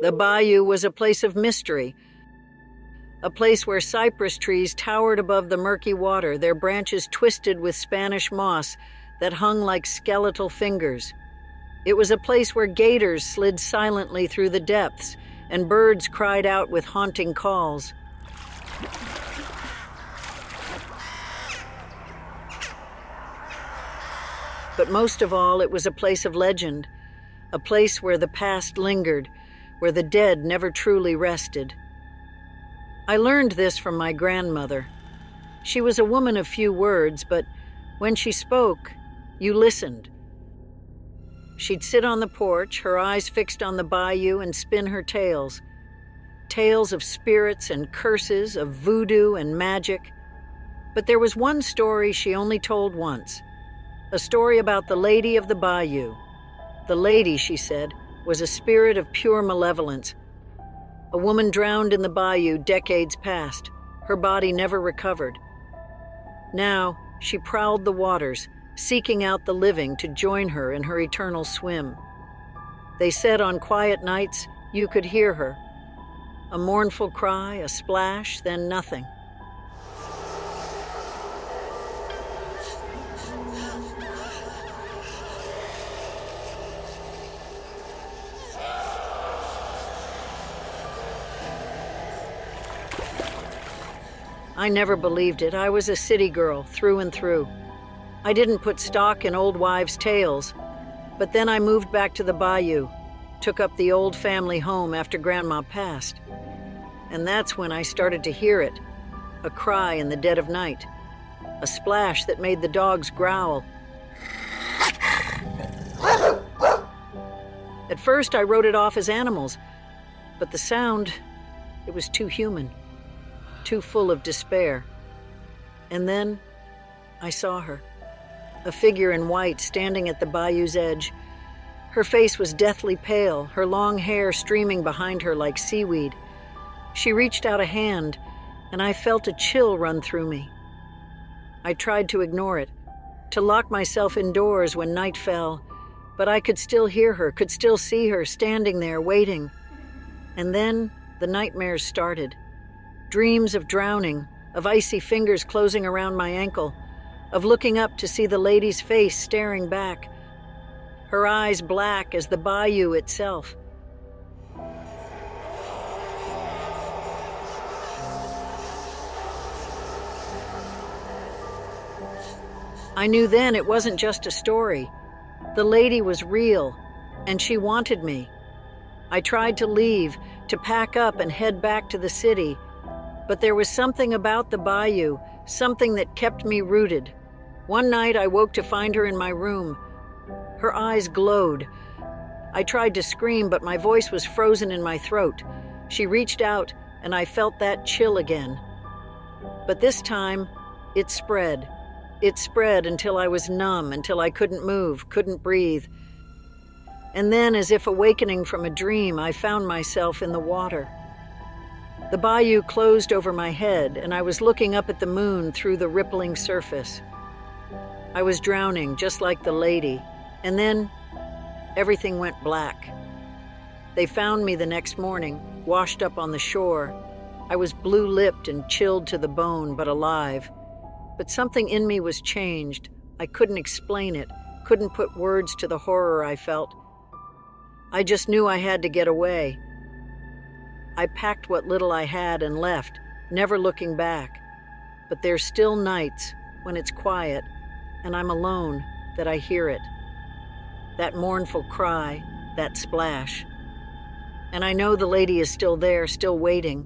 The bayou was a place of mystery, a place where cypress trees towered above the murky water, their branches twisted with Spanish moss that hung like skeletal fingers. It was a place where gators slid silently through the depths and birds cried out with haunting calls. But most of all, it was a place of legend, a place where the past lingered, where the dead never truly rested. I learned this from my grandmother. She was a woman of few words, but when she spoke, you listened. She'd sit on the porch, her eyes fixed on the bayou, and spin her tales. Tales of spirits and curses, of voodoo and magic. But there was one story she only told once, a story about the Lady of the Bayou. The lady, she said, was a spirit of pure malevolence. A woman drowned in the bayou decades past. Her body never recovered. Now, she prowled the waters, seeking out the living to join her in her eternal swim. They said on quiet nights you could hear her. A mournful cry, a splash, then nothing. I never believed it. I was a city girl, through and through. I didn't put stock in old wives' tales. But then I moved back to the bayou, took up the old family home after Grandma passed. And that's when I started to hear it, a cry in the dead of night, a splash that made the dogs growl. At first, I wrote it off as animals, but the sound, it was too human. Too full of despair. And then I saw her, a figure in white standing at the bayou's edge. Her face was deathly pale, her long hair streaming behind her like seaweed. She reached out a hand, and I felt a chill run through me. I tried to ignore it, to lock myself indoors when night fell, but I could still hear her, could still see her standing there waiting. And then the nightmares started. Dreams of drowning, of icy fingers closing around my ankle, of looking up to see the lady's face staring back, her eyes black as the bayou itself. I knew then it wasn't just a story. The lady was real, and she wanted me. I tried to leave, to pack up and head back to the city, but there was something about the bayou, something that kept me rooted. One night I woke to find her in my room. Her eyes glowed. I tried to scream, but my voice was frozen in my throat. She reached out, and I felt that chill again. But this time, it spread. It spread until I was numb, until I couldn't move, couldn't breathe. And then, as if awakening from a dream, I found myself in the water. The bayou closed over my head, and I was looking up at the moon through the rippling surface. I was drowning, just like the lady, and then everything went black. They found me the next morning, washed up on the shore. I was blue-lipped and chilled to the bone, but alive. But something in me was changed. I couldn't explain it, couldn't put words to the horror I felt. I just knew I had to get away. I packed what little I had and left, never looking back. But there's still nights, when it's quiet, and I'm alone, that I hear it. That mournful cry, that splash. And I know the lady is still there, still waiting,